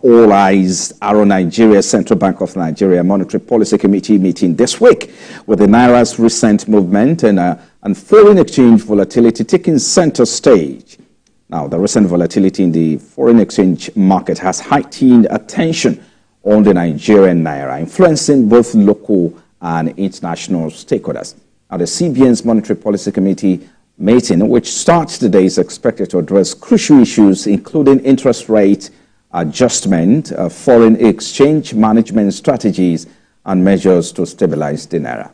All eyes are on Nigeria. Central Bank of Nigeria Monetary Policy Committee meeting this week, with the Naira's recent movement and foreign exchange volatility taking center stage. Now, the recent volatility in the foreign exchange market has heightened attention on the Nigerian Naira, influencing both local and international stakeholders. Now, the CBN's Monetary Policy Committee meeting, which starts today, is expected to address crucial issues, including interest rate adjustment, foreign exchange management strategies, and measures to stabilize the Naira.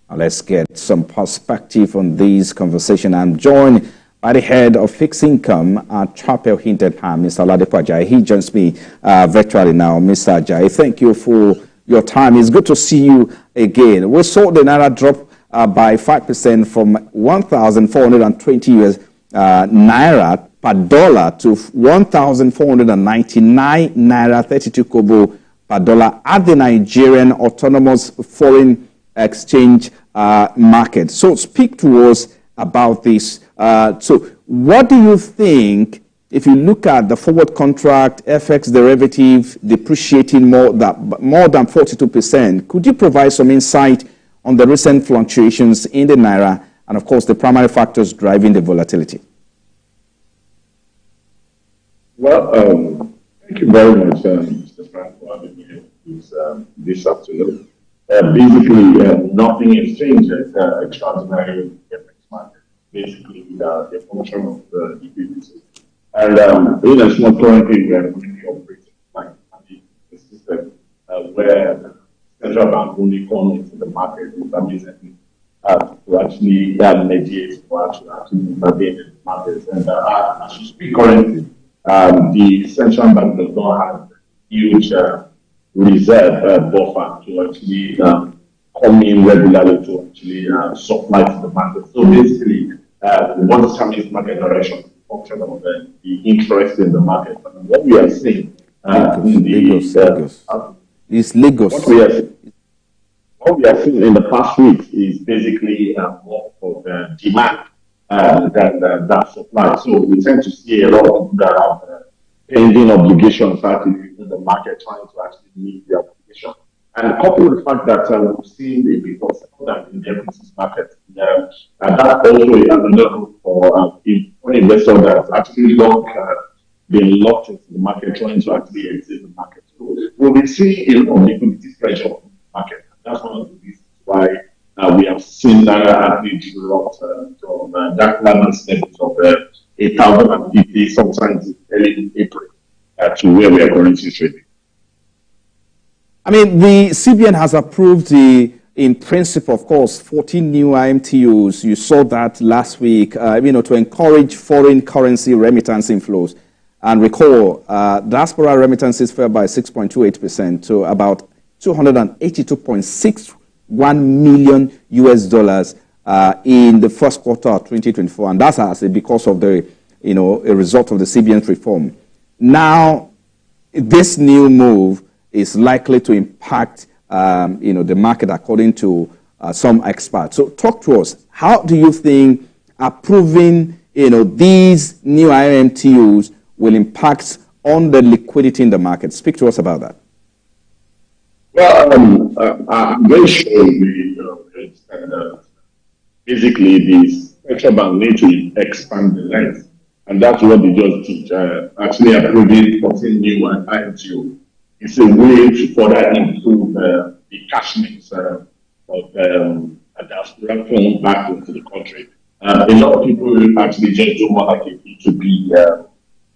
Now, let's get some perspective on this conversation. I'm joined by the head of fixed income at Chapel Hindenham, Mr. Oladepo Ajayi. He joins me virtually now. Mr. Ajayi, thank you for your time. It's good to see you again. We saw the Naira drop by 5% from 1,420 US Naira per dollar to 1,499 Naira 32 kobo per dollar at the Nigerian Autonomous Foreign Exchange market. So speak to us about this. So what do you think, if you look at the forward contract, FX derivative depreciating more than 42%, could you provide some insight on the recent fluctuations in the Naira and, of course, the primary factors driving the volatility? Well, thank you very much, Mr. Frank, for having me here this afternoon. Basically, nothing has changed at extraordinary FX market. Basically, the function of the liquidity. And in a small currently, we are currently operating like a system where central bank only come into the market intermittently to actually mediate or to actually intervene in the markets. And as we speak currently, the central bank does not have huge reserve buffer to actually come in regularly to actually supply to the market. So basically, what determines market direction is a function of the interest in the market. And what we are seeing It's Lagos. What we are seeing in the past weeks is basically more of demand than that supply. So we tend to see a lot of people that have pending obligations actually in the market trying to actually meet the obligation. And coupled with the fact that we've seen a bit of that in the equities market, and that also is another route for investors that have actually been locked into the market trying to actually exit the market. So we'll be seeing a lot of liquidity pressure on the market. That's one of the reasons why we have seen that actually drop from that balance levels of 8,050 sometimes in early April to where we are currently trading. I mean, the CBN has approved in principle, of course, 14 new IMTUs. You saw that last week, to encourage foreign currency remittance inflows. And recall, diaspora remittances fell by 6.28% to about 282.61 million US dollars in the first quarter of 2024, and that's because of the, a result of the CBN reform. Now, this new move is likely to impact, the market, according to some experts. So, talk to us. How do you think approving, these new IMTUs will impact on the liquidity in the market? Speak to us about that. Well, I'm very sure we understand that basically the central bank need to expand the length, and that's what they just did. Actually approving 14 new IMTU. It's a way to further improve the cash mix of diaspora flow back into the country. A lot of people actually just do more like a B2B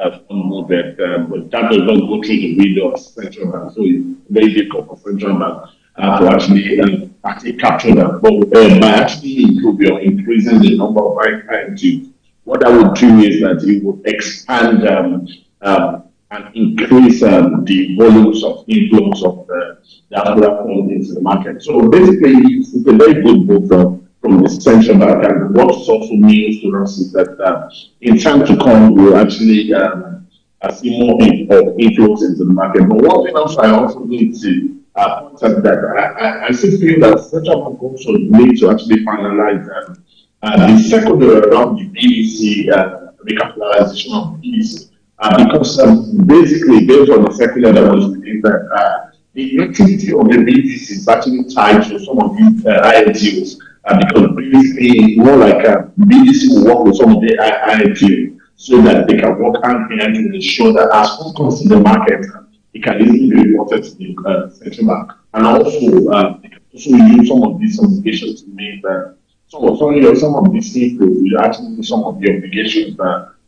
fund movement, but that does not go through the window of central bank. So it's very difficult for central bank to actually capture that. But by actually increasing the number of IMTs, what that would do is that it would expand and increase the volumes of inflows of the diaspora funds into the market. So basically, it's a very good move from the central bank. And what it also means to us is that in time to come, we'll actually see more inflows into the market. But one thing else I also need to point out that I still feel that central bank also need to actually finalize the circular around the BBC recapitalization of the BBC. because basically, based on the circular that was released, the activity of the BDC is actually tied to some of these INGOs, because previously, more like BDC will work with some of the INGOs so that they can work hand in hand to ensure that as food comes to the market, it can easily be reported to the central bank. And also, they can also use some of these obligations to make some of these people will actually do some of the obligations that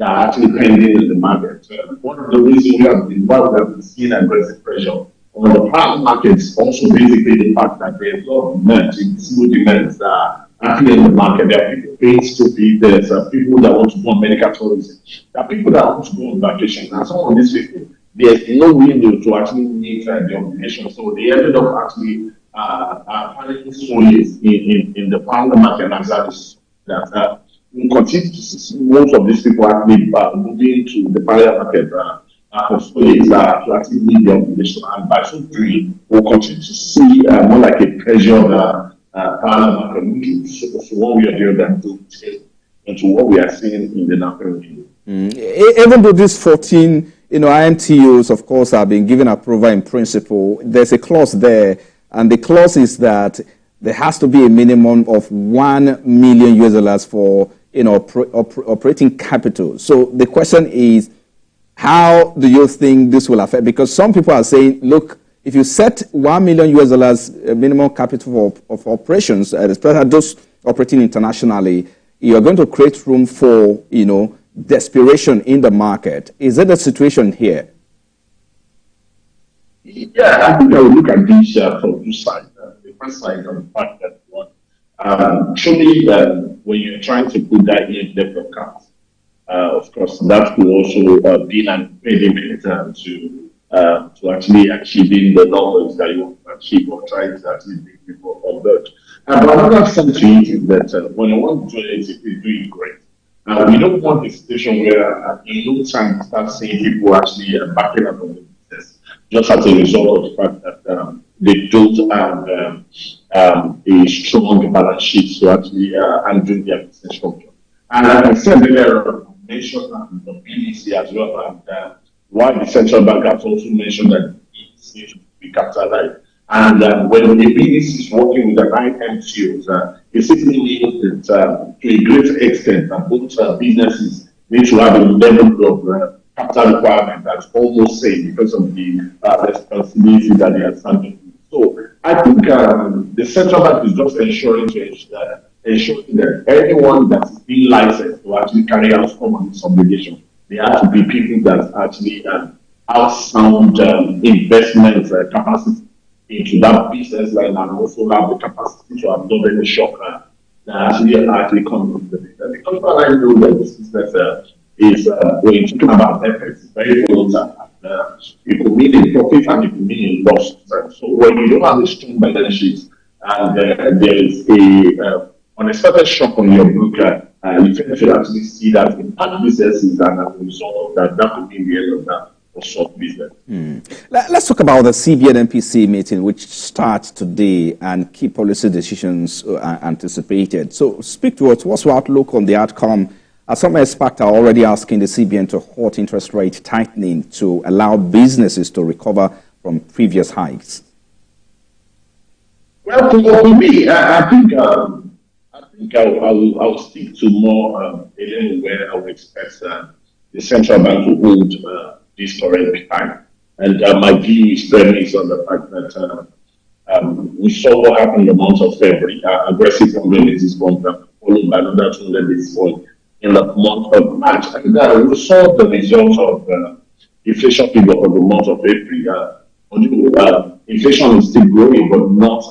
are actually pending in the market. One of the reasons why we have been seeing aggressive pressure on the private markets, also basically the fact that there's a lot of demand, invisible demands that are actually in the market. There are people paying stupid, there's people that want to go on medical tourism, there are people that want to go on vacation, and some of these people, there's no window to actually meet the obligation. So they ended up actually finding solace in the private market, and that we continue to see most of these people actually moving to the private market for solace to actually meet the obligation. And by so doing, we'll continue to see more like a pressure on the private market, which is what we are doing that into what we are seeing in the national union. Even though these 14 IMTOs, of course, have been given approval in principle, there's a clause there, and the clause is that there has to be a minimum of $1 million for operating capital. So the question is, how do you think this will affect? Because some people are saying, look, if you set $1 million minimum capital of operations, especially those operating internationally, you're going to create room for desperation in the market. Is that the situation here? Yeah, I think I would look at this from two sides. The first side on the fact that truly, when you're trying to put that in debt account, of course, that could also be an impediment to actually achieving the numbers that you want to achieve or trying to actually bring people on board. But another side to it is that when you want to do it, if you're doing great. We don't want a situation where in no time start seeing people actually backing up on the business just as a result of the fact that they don't have a strong balance sheet to actually handle their business structure. And like I said earlier, mentioned the BDC as well, and why the central bank has also mentioned that it should be capitalized. And when the BDC is working with the IMTOs, it simply means that to a great extent that both businesses need to have a level of capital requirement that's almost same because of the responsibility that they are standing. So I think the central bank is just ensuring that anyone that's being licensed to actually carry out some of this obligation, they have to be people that actually have sound investment capacity into that business line and also have the capacity to absorb any shock that actually comes from the business. Because I know that this business is, when you're talking about FX, it's very volatile. It could mean a profit and it could mean a loss. So when you don't have a strong balance sheet and there is a unexpected shock on your book, you tend to actually see that in other businesses, and as a result of that could be the end of that. Business. Let's talk about the CBN MPC meeting, which starts today, and key policy decisions are anticipated. So speak to us. What's your outlook on the outcome? Some experts are already asking the CBN to halt interest rate tightening to allow businesses to recover from previous hikes. Well, for me, I think I'll stick to more a little where I would expect the central bank to hold this current time. And my view is premised on the fact that we saw what happened in the month of February, aggressive 100 basis points, followed by another 200 basis points in the month of March. And we saw the result of inflation figure for the month of April. Inflation is still growing, but not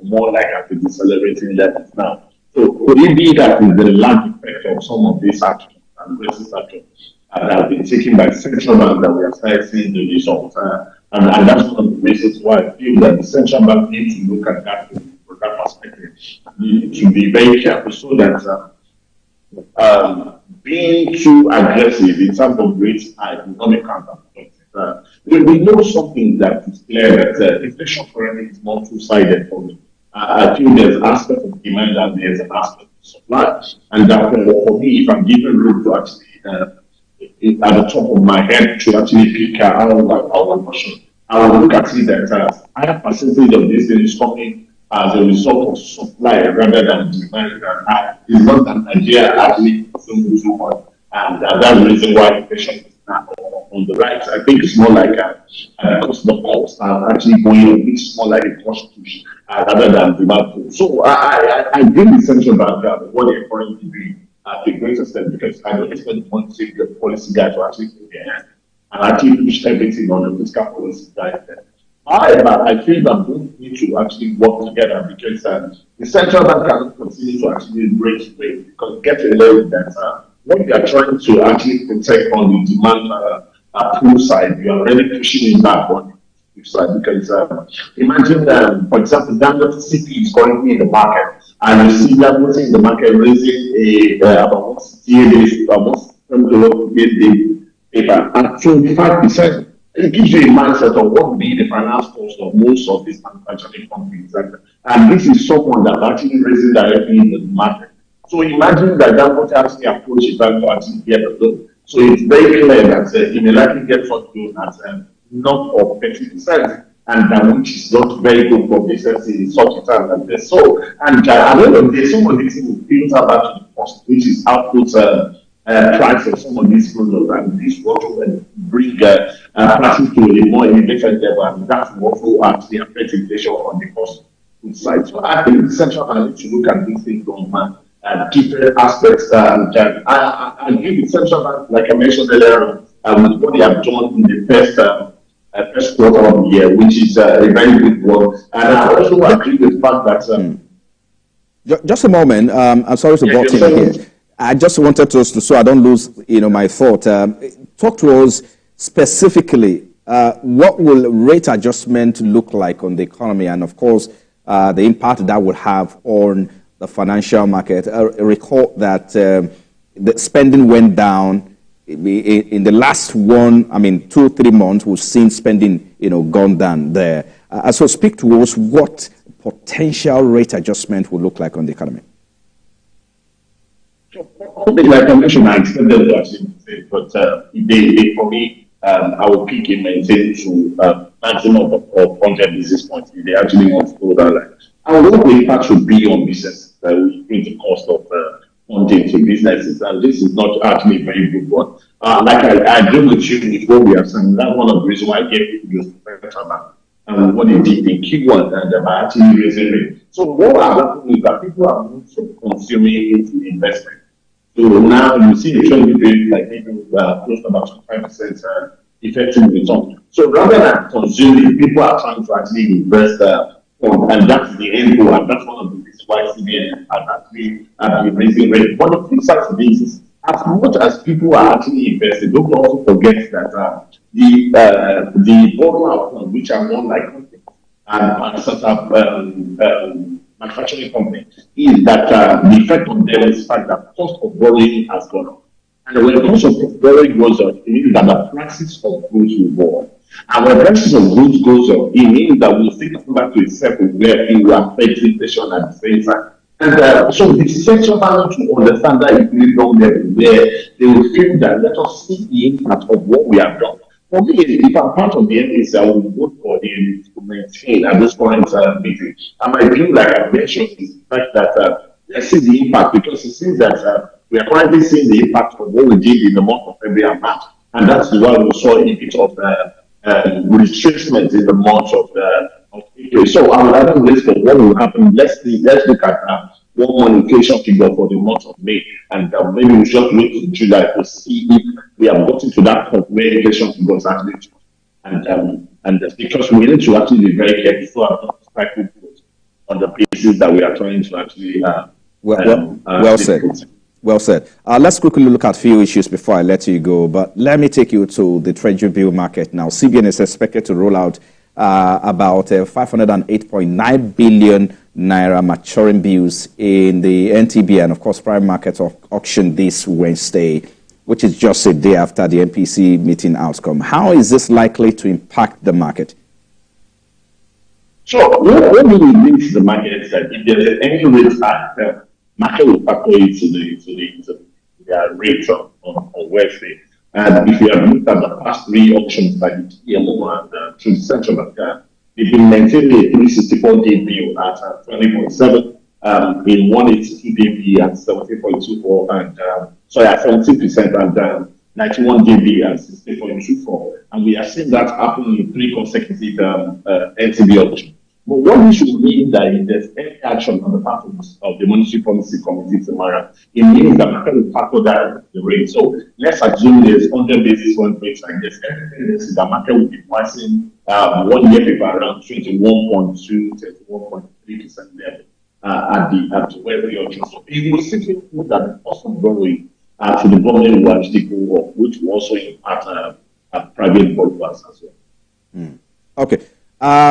more like at a decelerating level now. So could it be that is the lag effect of some of these actions, aggressive actions, that have been taken by central bank that we are starting seeing the results, and that's one of the reasons why I feel that the central bank needs to look at that from that perspective. We need to be very careful so that being too aggressive in terms of rates are not a counterproductive. We know something that is clear that inflation currently is not two-sided for me. I feel there's an aspect of demand and there's an aspect of supply, and that for me, if I'm given room to actually at the top of my head to actually pick our question. I will look at it that higher percentage of this thing is coming as a result of supply rather than demand. It's not that Nigeria actually consumes too much, and that's the reason why inflation is now on the rise. I think it's more like because the costs are actually going up, it's more like a cost push rather than demand pull. So I agree with Central Bank what they're currently doing to a great extent because I don't expect the policy guys to actually take their hand and actually push everything on the fiscal policy guys. However, I feel that both need to actually work together because the central bank cannot continue to actually break rate because get a level that what you are trying to actually protect on the demand pool side, you are already pushing it back on the side because imagine, for example, Dangote CP is currently in the market and you see Dangote in the market raising about 168 days paper at 25%. It gives you a mindset of what will be the finance cost of most of these manufacturing companies. And this is someone that actually raises directly in the market. So imagine that Dangote actually approaches bank to actually get a loan. So it's very clear that he may likely get such loan at not of 30%, and which is not very good for business in such a time like this. So, and at the end of the day, some of these things will filter back to the cost, which is output price of some of these products, and this will also bring prices to a more elevated level, and that will also actually affect inflation on the cost side. So I think the central bank needs to look at these things from different aspects. I agree with central bank, like I mentioned earlier, with what they have done in the first quarter of the year, which is a very good work. And I also agree with the fact that. Just a moment. I'm sorry to butt in here. I just wanted to, so I don't lose, my thought. Talk to us specifically. What will rate adjustment look like on the economy, and of course, the impact that will have on the financial market? Recall that the spending went down in the last 2-3 months. We've seen spending, gone down there. So speak to us what potential rate adjustment will look like on the economy. Like I mentioned, I expect them to actually say, but for me, I will pick and maintain to maximum of 100 basis points if they actually want to go that line. And what the impact should be on businesses that will increase the cost of funding to businesses, and this is not actually a very good one. Like I agree with you with what we are saying. That's one of the reasons why I gave you the and what they did in Q1 and they're actually raising rate. So what happened is that people are moved from consuming into investment. So now you see the trend rate like maybe close to about 25% effective return. So rather than consuming, people are trying to actually invest, and that's the end goal, and that's one of the reasons why CBN has actually been raising rate. But the flip side to this is, as much as people are actually investing, don't also forget that the bottom outcome, which are more like and sort of manufacturing company, is that the effect on them is the fact that cost of borrowing has gone up. And when the cost of borrowing goes up, it means that the prices of goods will go up. And when the prices of goods goes up, it means that we'll still come back to a circle where it will affect inflation at the same time. And so the central bank to understand that equilibrium level where they will feel that let us see the impact of what we have done. For me, if I'm part of the MPC, I will vote for the to maintain at this point meeting. And my view, like I mentioned, is the fact that let's see the impact, because it seems that we are currently seeing the impact of what we did in the month of February and March. And that's why we saw a bit of restrictions in the month of April. So I'm rather wait for what will happen. Let's look at one more inflation figure for the month of May, and maybe we should wait to July to see if we have gotten to that point where inflation figures actually, and because we need to actually be very careful so I'm not striking on the basis that we are trying to actually. Well said. Well said. Let's quickly look at a few issues before I let you go. But let me take you to the Treasury bill market now. CBN is expected to roll out about 508.9 billion naira maturing bills in the NTB and, of course, prime market auction this Wednesday, which is just a day after the MPC meeting outcome. How is this likely to impact the market? Sure. What really links the market is that if there's any rate hike, market will factor into their rates on Wednesday. And if you have looked at the past three auctions by the PMO and through the central bank, they've been maintaining a 364-day bill at 20.7, in 182-day bill at 17.24, and at 17%, and 91-day bill at 16.24. And we are seeing that happen in three consecutive NCB auctions. But what we should mean that if there's any action on the part of the Monetary Policy Committee tomorrow, it means that market will factor down the rate. So let's assume there's 100 basis point rates like this. The market will be pricing 1 year paper around 21.2 to 21.3% level at the where we are. So it will simply put that the cost of borrowing to the government will actually go up, which will also impact private borrowers as well. Okay.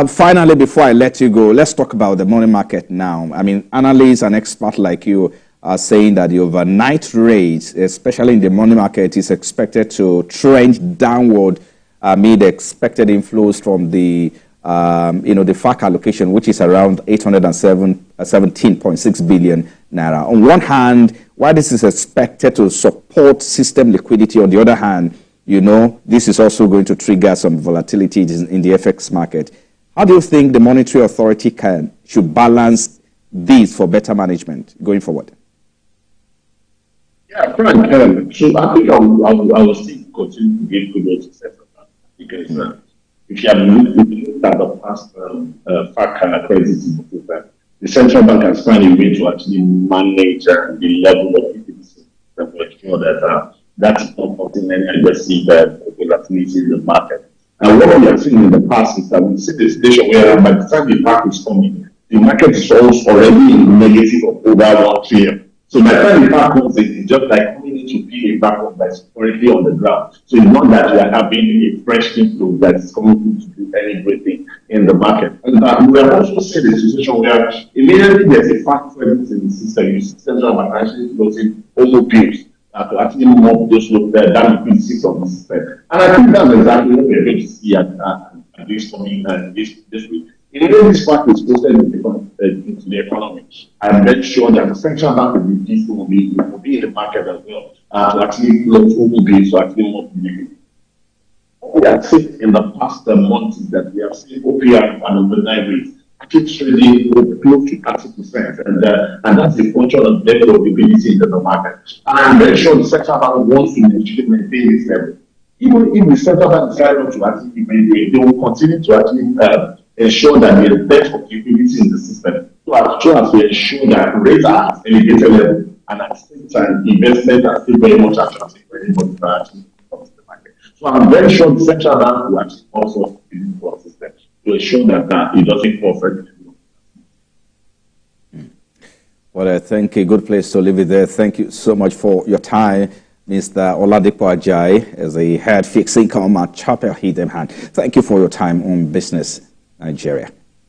Finally, before I let you go, let's talk about the money market now. I mean, analysts and experts like you are saying that the overnight rate, especially in the money market, is expected to trend downward amid expected inflows from the, the FAC allocation, which is around 817.6 billion naira. On one hand, while this is expected to support system liquidity, on the other hand, this is also going to trigger some volatility in the FX market. How do you think the monetary authority should balance these for better management going forward? Yeah, Frank. So I think I will still continue to give kudos to central bank, because if you have looked at the past FAC credit, the central bank has found a way to actually manage the level of liquidity to ensure that that's not causing any aggressive volatility in the market. And what we have seen in the past is that we see the situation where by the time the FAC is coming, the market is already in negative of over 1 trillion. So by the time the FAC comes in, it's just like coming into pay a backup that's currently on the ground. So it's not that we are having a fresh inflow that is coming to do any great thing in the market. And we have also seen a situation where immediately there's a FAC credit in the system, you see central bank actually closing almost bills to actually move those that liquidity of the system. And I think that's exactly what we're going to see at this coming this week. Immediately this fact is posted into the economy, I'm very sure that the central bank will be in the market as well to actually close over bills to actually move liquidity. What we have seen in the past months is that we have seen OPR and overnight rates actually trading close to 30%, and that's the function of level of liquidity in the market. And I'm very sure the central bank wants to maintain this level. Even if the central bank decides not to actually maintain, they will continue to actually ensure that there is depth of liquidity in the system, so as to ensure that rates are at elevated level, and at the same time, investments are still very much attractive for anybody to actually come to the market. So I'm very sure the central bank will actually also liquidity for the system to ensure that it doesn't fall further. Well, I think a good place to leave it there. Thank you so much for your time, Mr. Oladipo Ajayi, as a head fixed income at Chapel Hill. Thank you for your time on Business Nigeria.